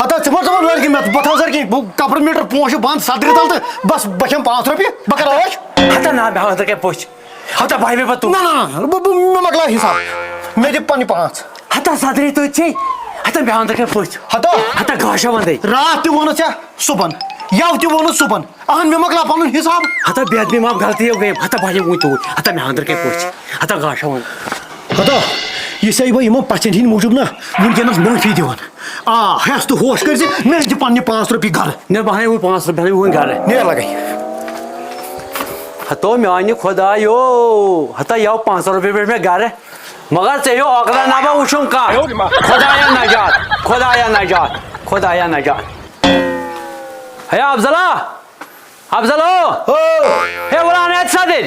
ہتا ثمر لڑکی میں بتا سر کہ کپر میٹر پونچھ بند صدر تل تو بس بچم 5 رۄپیہِ بہ کر عٲش ہتا نا مے ون کے پوچھ ہتا بھائی میں پتو نہ مےٚ مۄکلاو حساب مےٚ دِ پننہِ 5 ہتا صدری تو چھ ہتا مے ون کے پوچھ ہتا ہتا گاشا وندے رات تہِ ووٚنُتھ ژےٚ صُبحن یو تہِ ووٚنُتھ صُبحن اہن مےٚ مۄکلاو پنُن حساب ہتا بیت میں ماپ غلطی ہو گئی ہتا بھائی وٕنۍ تو ہتا مے ون کے پوچھ ہتا گاشا ون ہتا یہ سے بہٕ یِمو پژھٮ۪ن ہِنٛدۍ موٗجوٗب نا وٕنکٮ۪نس معٲفی دِوان آ ہٮ۪س تہٕ ہوش کٔرۍ زِ مےٚ دِ پننہِ 5 رۄپیہِ گرٕ نے بہانے وہ 5 روپے وہ گھر نیر لگے ہتو میانی خدا یو ہتا یو 500 روپے پہ میں گھر مگر چاہیے اگلا نابا وشم کا خدایا نجات خدایا نجات خدایا نجات ہے افضلا افضلو ہے ورانے صدر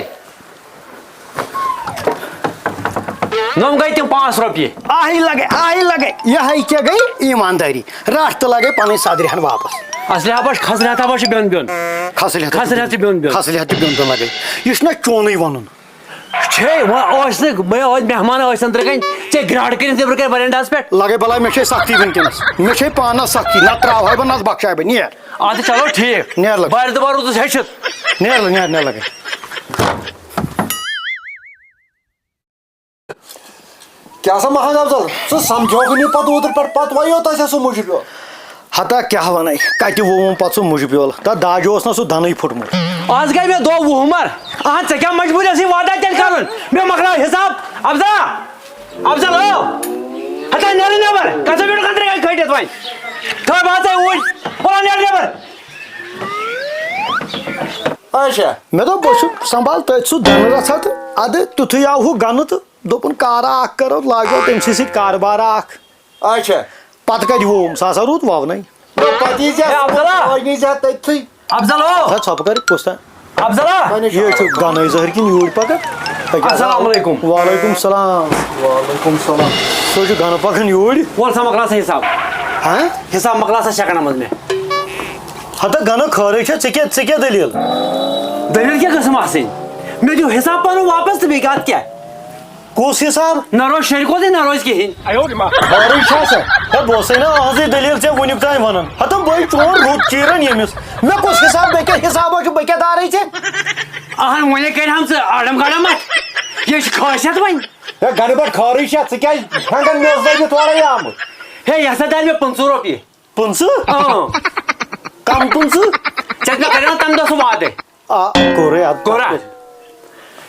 نم گئی تم 5 روپیے آہی لگے یہ کیا گئی ایمانداری رات تہٕ لگے پنٕنۍ صدرِ ہن واپس اصلی بش خسرہ تھا بش بیون بیون خسرہ تہ بیون بیون لگے یہ چھُنہ چونٕے وَنُن چھے وہ مہمان اندر کن ے گراڑ کر نبر کر برینڈاس پہ لگے بلاے مےٚ چھے سختی ونکیٚنس مےٚ چھے پانس سختی نہ تراوہے بہٕ نہ بخشاے بہٕ نیر ادٕ چلو ٹھیک نیر لگ بار دبار روز ہیچت نیر لگے کیا سا محمد افضل ژٕ سمجھوکھ نہٕ پتہٕ اوترٕ پٮ۪ٹھ پتہٕ وۄنۍ تۄہہِ سُہ مُجہِ پیوٚو ہتا کیا ونے کتہِ ووٚوُم پتہٕ سُہ مُجہِ بیول تتھ داجہِ اوس نہ سُہ دَنٕے پھُٹمُت آج گئی میں 2 وُہُمر اہن ژےٚ کیٛاہ مجبوٗری ٲسٕے وعدہ تیٚلہِ کرُن مےٚ مۄکلاو حساب افضل او ہتا نیرٕ نٮ۪بر کژا بیٹھو کندرٕ گٔے کھٔٹِتھ وۄنۍ تھٲے بہٕ اوٗرۍ بولا نیر نٮ۪بر اچھا مےٚ دوٚپ بہٕ چھُس سنبال تٔتھۍ سُہ دَنہٕ رژھا تہٕ اَدٕ تیُتھُے آو ہُہ گنہٕ تہٕ دوٚپُن کارا اکھ کرو لاگو تٔمسٕے سۭتۍ کاربارا اکھ اچھا پتہٕ کتہِ ووٚوُم سُہ ہسا روٗد وونٕے پتہٕ یی زِ تٔتھٕے افضل او ژھۄپہٕ کر کُس تانۍ افضلا یہ چھُ گنٕے زٔہر کِنہٕ یوٗرۍ پکان السلام علیکم وعلیکم السلام وعلیکم السلام سُہ چھُ گنہٕ پکان یوٗرۍ وول سا مۄکلا سا حساب ہاں حساب مۄکلا سا شیٚکن منٛز مےٚ ہتا گنہٕ خٲرٕے چھےٚ ژےٚ کیٛاہ دٔلیٖل دلیل کیٛاہ گٔژھٕم آسٕنۍ مےٚ دِیِو حساب پنُن واپس تہٕ بیٚیہِ کتھ کیٛاہ کُس حساب نہ روز شرکوتٕے نہ روز کِہیٖنۍ خٲرٕے چھا سا ہے بہٕ اوسے نا آزٕے دٔلیٖل ژےٚ وُنیُک تانۍ ونان ہتا بٔے چون رُت چیٖران ییٚمِس مےٚ کُس حساب مےٚ کیٛاہ حسابا چھُ بہٕ کیٛاہ دارے ژےٚ اہن وۄنۍ کرِ ہم ژٕ اڑم گڑم اتھ یہِ چھِ خٲصیت وۄنۍ ہے گرِ پٮ۪ٹھ خٲرٕے چھا ژٕ کیٛازِ ہنگن مےٚ اوس لٲگِتھ تورے آمُت ہے یہِ ہسا دارِ مےٚ 15 رۄپیہِ 15 کم 15 ژےٚ مےٚ کریو تمہِ دۄہ سُہ وعدٕ آ کوٚرے اَدٕ کوٚرا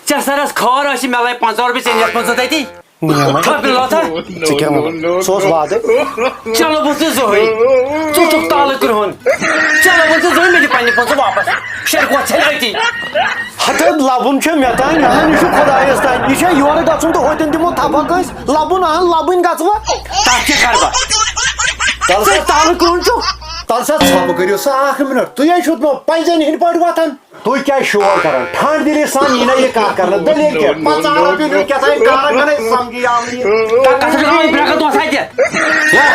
ژےٚ سرس خٲر ٲسۍ مےٚ لٲگۍ 15 رۄپیہِ ژےٚ نِیَکھ 15 تٔتی ژٕ کیٛاہ وَنان سُہ اوس وعدٕ چلو بہٕ ژٕ زٕہٕے ژٕ چھُکھ تالہٕ کرٛہُن چلو بہٕ ژٕ زٕہٕے مےٚ دِ پننہِ 15 واپس شرکوت ژھٮ۪ن أتی ہتا لبُن چھُ مےٚ تانۍ اہن یہِ چھُ خۄدایس تانۍ یہِ چھا یورٕ گژھُن تہٕ ہوٚتٮ۪ن دِمو تھپکھ أسۍ لبُن اہن لبٕنۍ گژھوا تتھ کیٛاہ کرٕ بہٕ ژٕ تالہٕ کرٛہُن چھُکھ تل سا ژھۄپہٕ کٔرِو سا اکھ مِنٹ تُہۍ ہے چھُو پنٛزٮ۪ن ہِنٛدۍ پٲٹھۍ وۄتھان تُہۍ کیٛازِ شور کران ٹھنٛڈ دِلی سان یی نہ یہِ کتھ کرنہٕ دٔلیٖل کیٛاہ 15 رۄپیہِ دیُت کیٛاہ تانۍ کارا گنٕے سمجھی آو نہٕ یہِ کتھ چھُکھ وۄنۍ برٛکھ دۄہ تھایہِ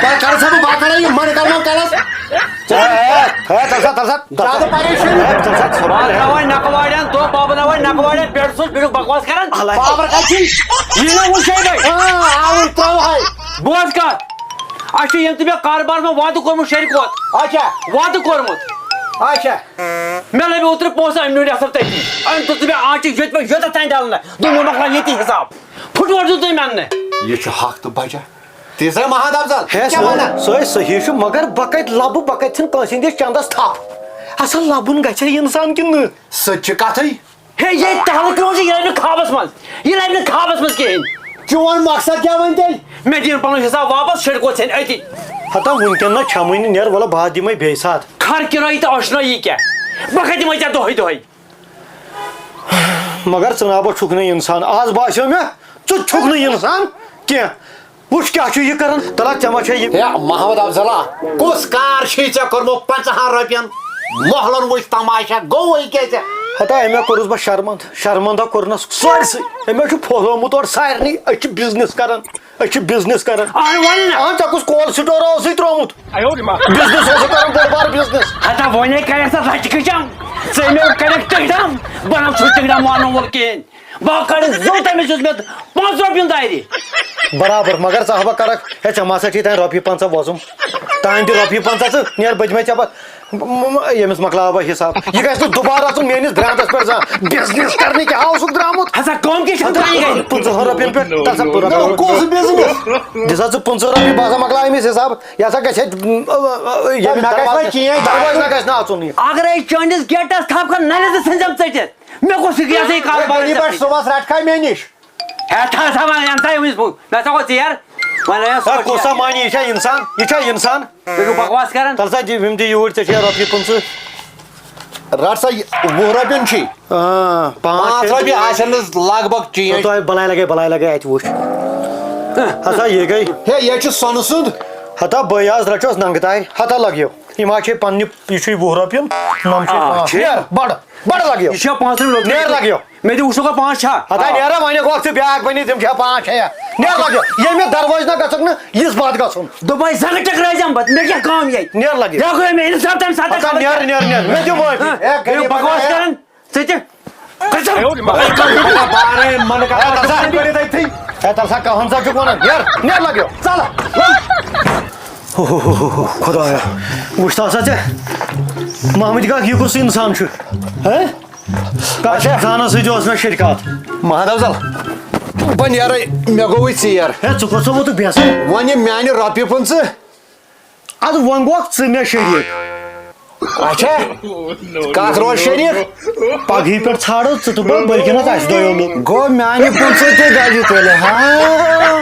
بہٕ کرٕ سا بہٕ کڑان یہِ من کرنو کلس زیادٕ پریشٲنی وۄنۍ نکہٕ واڑٮ۪ن دۄہ بابہٕ نہ وۄنۍ نکہٕ واڑٮ۪ن پٮ۪ٹھ سُہ بیٚیہِ بکواس کران پاور کتہِ چھُے یہِ نہ وٕچھے بہٕ آوُر ترٛاوہاے بوز کتھ اَسہِ چھُ ییٚمہِ تہِ مےٚ کاربارس منٛز وعدٕ کوٚرمُت شرکوت اچھا وعدٕ کوٚرمُت اچھا مےٚ لٔبۍ اوترٕ پونٛسہٕ أمۍ نیوٗ رٮ۪تھر تٔتی أمۍ تُل ژٕ مےٚ آنچہِ ییٚتہِ پٮ۪ٹھ یوٚتَتھ تانۍ ڈلنہٕ دوٚپ مےٚ مۄکلاو ییٚتی حساب پھُٹووٹ دیُت تُہۍ مےٚ نہٕ یہِ چھُ حق تہٕ بچا تیٖژاہ محمد افضل ہے کیٛاہ وَنان سُہ ہے صحیح چھُ مگر بہٕ کتہِ لبہٕ بہٕ کتہِ ژھٕن کٲنٛسہِ ہٕنٛدِس چندس تھپھ اصل لبُن گژھِ ہے انسان کِنہٕ نہٕ سۄ تہِ چھِ کتھٕے ہے یہِ تالہٕ کرٛہُن چھُ یہِ لبہِ نہٕ خابس منٛز یہِ لبہِ نہٕ خابس منٛز کِہیٖنۍ چون مقصد کیٛاہ وۄنۍ تیٚلہِ مےٚ دِیِن پنُن حساب واپس شرکوت ژھٮ۪ن أتی ہتا وٕنکٮ۪ن نہ چھمٕے نہٕ نیر وَلہٕ بہٕ دِمے بیٚیہِ ساتہٕ خر کِرٲیی تہٕ ٲشنٲیی کیٛاہ بہٕ کتہِ دِمے ژےٚ دۄہے دۄہے مگر ژٕ نابا چھُکھ نہٕ اِنسان آز باسیو مےٚ ژٕ چھُکھ نہٕ اِنسان کینٛہہ وٕچھ کیٛاہ چھُ یہِ کران تلہ ژےٚ ما چھے یہِ ہے محمد افضلا کُس کار چھُے ژےٚ کوٚرمُت 50 رۄپین مۄہلن وٕچھ تماشا گوٚوٕے کیٛاہ ژےٚ ہتا امے کوٚرُس بہٕ شرمنٛدہ کوٚرنس سٲرسٕے امے چھُ پھۄلومُت اورٕ سارنٕے أسۍ چھِ بِزنس کران اہن وَن نہ ژےٚ کُس کول سٹورا اوسُے ترومُت بِزنس اوسُے کران بوٚڑ بار بِزنس ہتا وۄنۍ کرٮ۪کھ ژٕ لچہِ کھٕچم ژٕ مےٚ کرٮ۪کھ ٹٕکڈم بہٕ نہ چھُس ٹٕکڈم مانن وول کِہیٖنۍ بہ کڑ زو تمس میں 5 رۄپیُن دارِ برابر مگر ژٕ ہبا کرکھ ہے ژےٚ ما سا چھی تانۍ رۄپیہِ 15 وۄزُم تانۍ تہِ رۄپیہِ 15 ژٕ نیر بٔجمے ژےٚ پتہٕ ییٚمِس مۄکلاو بہٕ حساب یہِ گژھِ نہٕ دُبارٕ اژُن میٲنِس برانڈس پٮ۪ٹھ زانٛہہ بِزنِس کرنہِ کیٛاہ اوسُکھ درٛامُت ہسا کٲم کیٛاہ چھِ ترٛٲنی گٔے 15 رۄپین پٮ۪ٹھ تَلہٕ سا رۄپیہِ کُس بِزنِس دِسا ژٕ 15 رۄپیہِ بہٕ ہسا مۄکلاو أمِس حساب یہِ ہسا گژھِ دروازٕ گژھِ نہٕ اژُن یہِ اگرے چٲنِس گیٹس تھپھ ننہِ تہِ ژھٕنزم ژٔٹِتھ مےٚ کُس یہِ ہسا یہِ بَنی پٮ۪ٹھ کاروبار صُبحس رٹکھا مےٚ نِش ہٮ۪تھا ہسا وۄنۍ اَن سا أمِس بہٕ مےٚ ہسا گوٚو ژیر وۄنۍ کُس سا مانی یہِ چھا اِنسان یہِ چھا اِنسان تُہۍ چھِو بکواس کران تَلہٕ سا یِم دِ یوٗرۍ ژےٚ چھے رۄپیہِ 15 رٹ سا 20 رۄپین چھی 5 رۄپیہِ آسن نہٕ لگ بگ چینج بلاے لگے اتہِ وٕچھ ہسا یہِ گٔے ہے یہِ چھُ سۄنہٕ سُنٛد ہتا بٲے آز رچوس ننٛگہٕ تانۍ ہتا لگیو یِم حظ چھے پننہِ یہِ چھُے 20 رۄپیُن نۄم چھے نیر بڑٕ لگیو یہِ چھا 5 رۄپیہِ نیر لگیو مےٚ تہِ وٕچھو 5 چھا ہتا نیرا وۄنۍ گوکھ ژٕ بیاکھ بنی تِم چھا 5 چھےٚ نیر لگیو ییٚمہِ دروازٕ نہ گژھکھ نہٕ یِژھ بات گژھُن دوٚپمے زنٛگہٕ ٹکرٲیزٮ۪م بہٕ مےٚ کیٛاہ کٲم ییٚتہِ نیر لگیو مےٚ گوٚو مےٚ اِنصاف تَمہِ ساتہٕ ہتا نیر مےٚ دِ معٲفی بکواس کران ژٕ تہِ ہے تَلہٕ سا کہن سا چھُکھ ونان نیر لگیو ژل خدایا وٕچھ تہٕ ہسا ژےٚ محمد کاک یہِ کُس اِنسان چھُ کتھ اِنسانس سۭتۍ اوس مےٚ شرکات محمد افضل بہٕ نیرے مےٚ گوٚوٕے ژیر ہے ژٕ کوٚت سا ووتُکھ بیٚسہٕ وۄنۍ یِم میانہِ رۄپیہِ 15 ادٕ وۄنۍ گوکھ ژٕ مےٚ شریٖک اچھا کتھ روز شریٖک پگہٕے پٮ۪ٹھ ژھانڈو ژٕ تہٕ بہٕ بٔلکِنس اَسہِ دۄیو لوٚگ گوٚو میانہِ 15 تہِ گژھِ تیٚلہِ ہاں